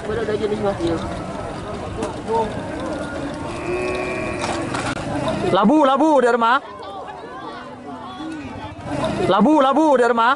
Ada jenis masnya. Labu di rumah. Labu di rumah.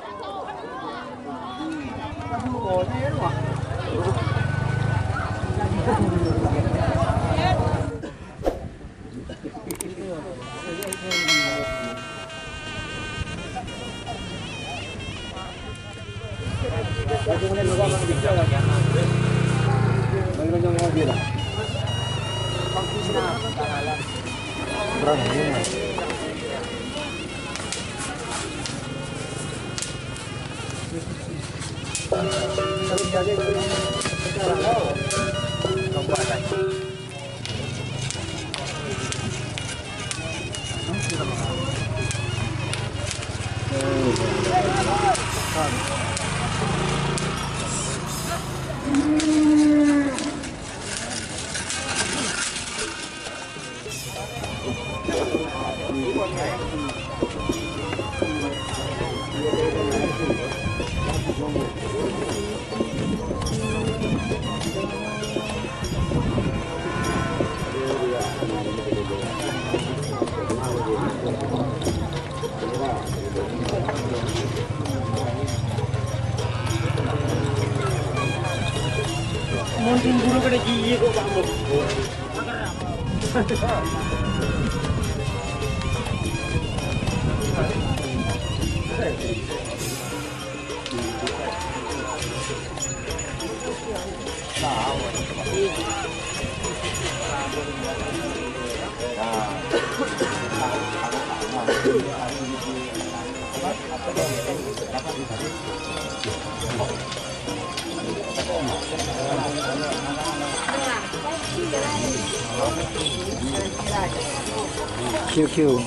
Mungkin guru pada gigi kok kamu. QQ.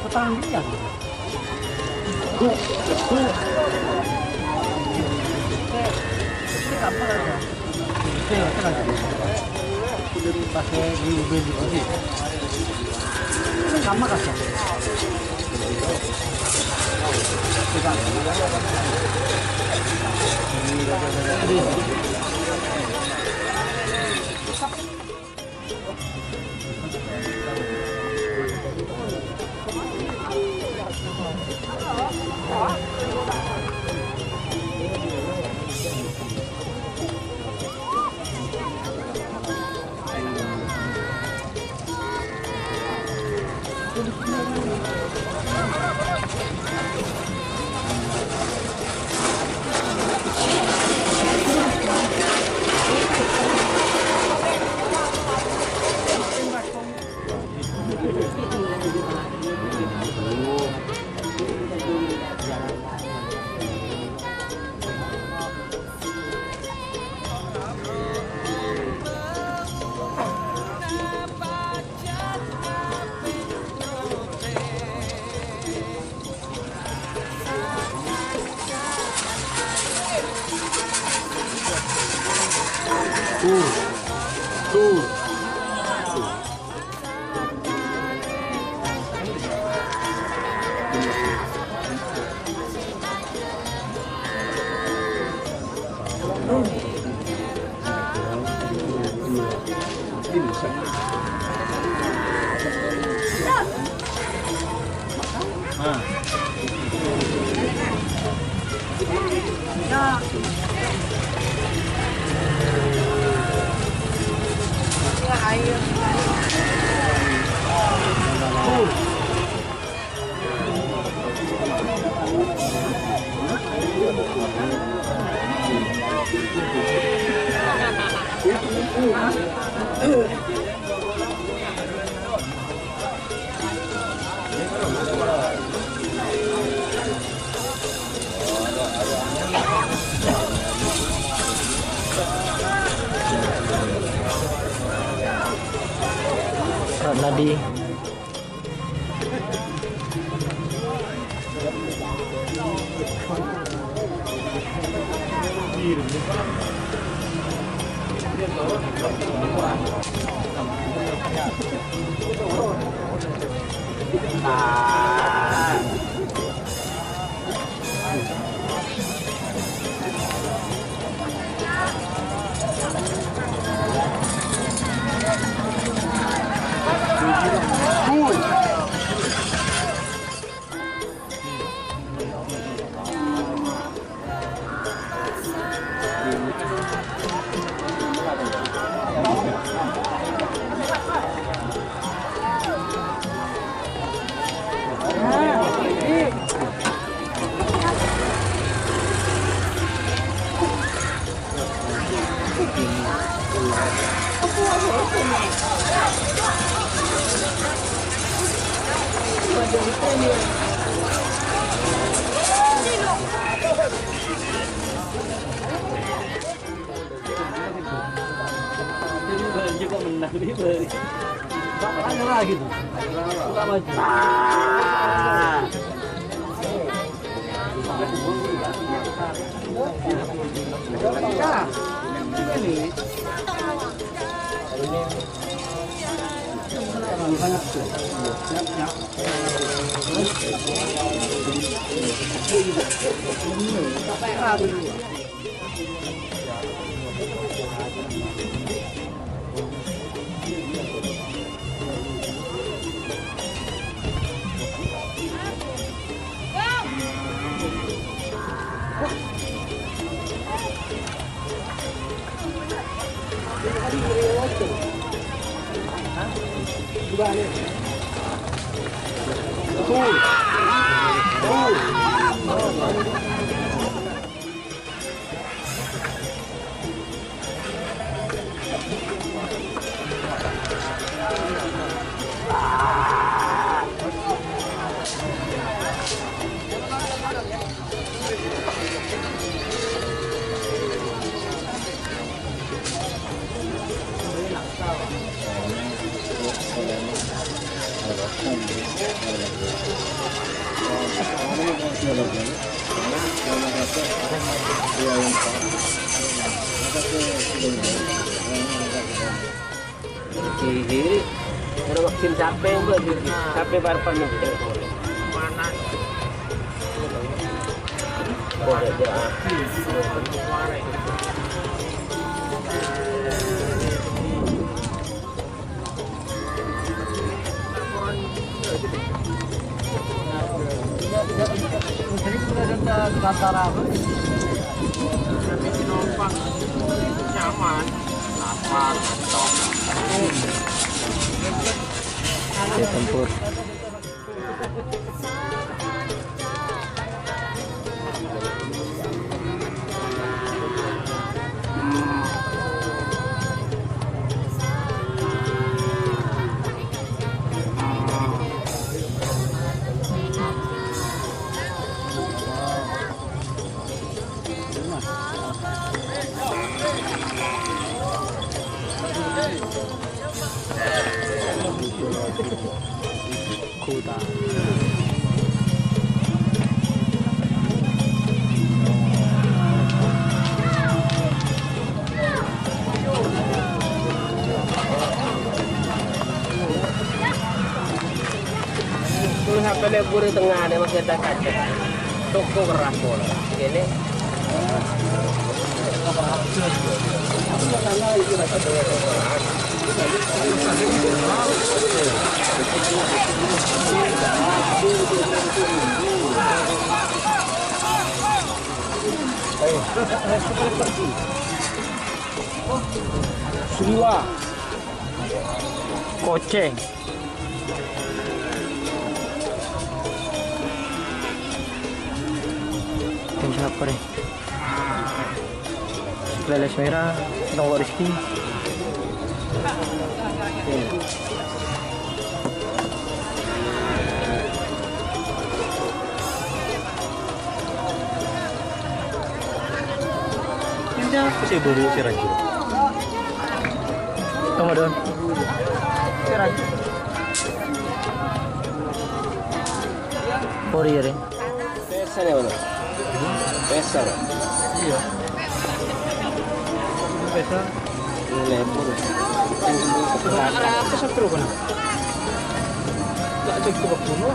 Petanggian. Ini apa aja? Ini apa aja? Udah pakai di ubin di sini. Ini sama kasar. Nadi. Juga menang di beri. Ada lagi tuh. Suka maju. Kiri, ada vaksin capek berarti, capek berapa nih? Mana? Boleh ya. Jadi sudah ada antara apa? Numpang nyaman, lapar, top. Tempur. Kuda. Tuh sampai lebur di tengah ada masih ada kaca. Toko keras bola. Ini Suriwa. Koceng. Ini siapa nih? Leles merah, Nongol Rizky. Ini apa sih dulu si Raja? Tunggu dong. Si Raja. Korea rin. Pesa ne mana? Pesa. Iya. Pesa. Lembur. Apa satu kan? Tak cek ke puno.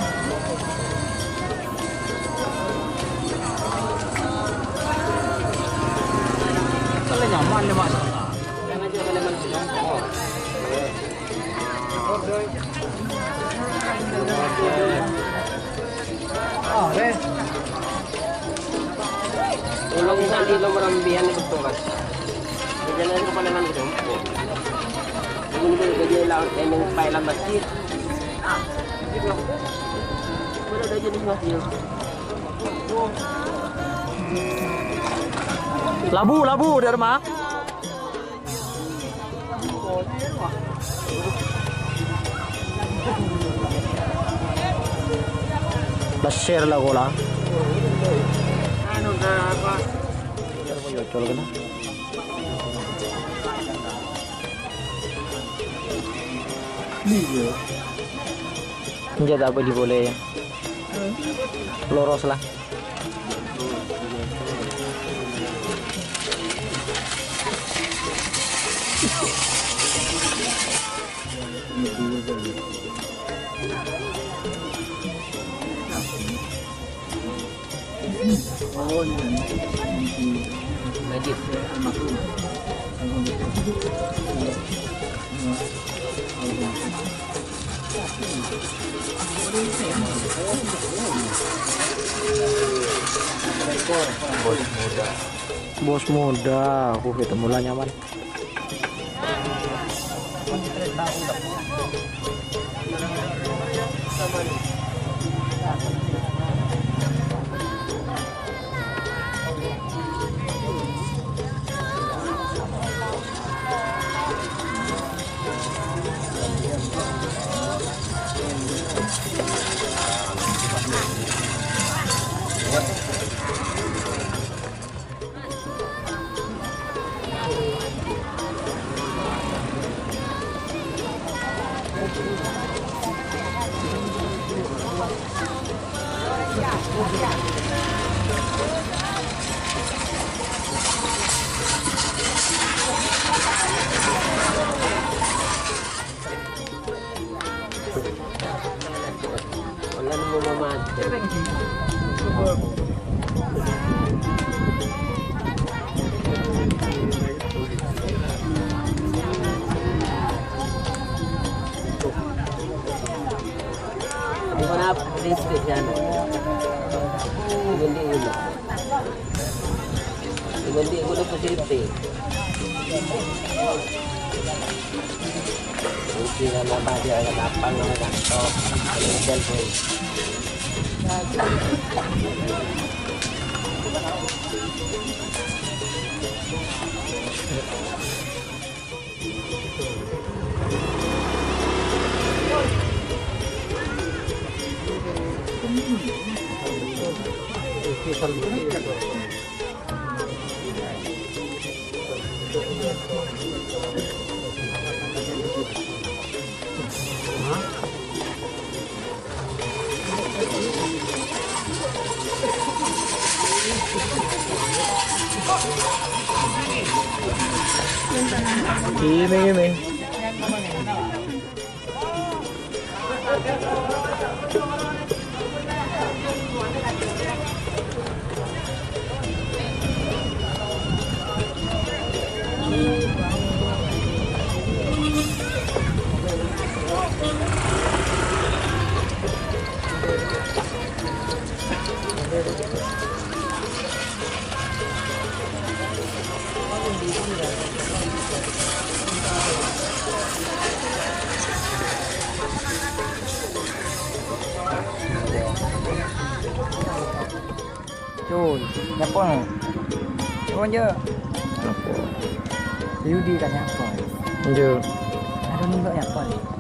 Kalau nyaman ni mak. Yang aja mana sih? Ah, deh. Ulang sa di lo marambihan ni betul kan. Jangan lupa dengan itu. Ini dia lawan yang pailan masjid. Udah jadi masjid. Labu, Dharma. Share lah gola. Ano na apa? Yocol ka na. Hindi dapat boleh ya. Loros lah. Medit. Bos muda, aku ketemu lah nyaman. Wala na mo mamati. Hindi ko na display yan. Hindi ko na positive. Hindi na mabadi ang napang ng ganito. Ang cellphone. Gimik. Cul, nyapa no? Cuma je. Yudi kan nyapa. Jauh. Ada ni tak nyapa.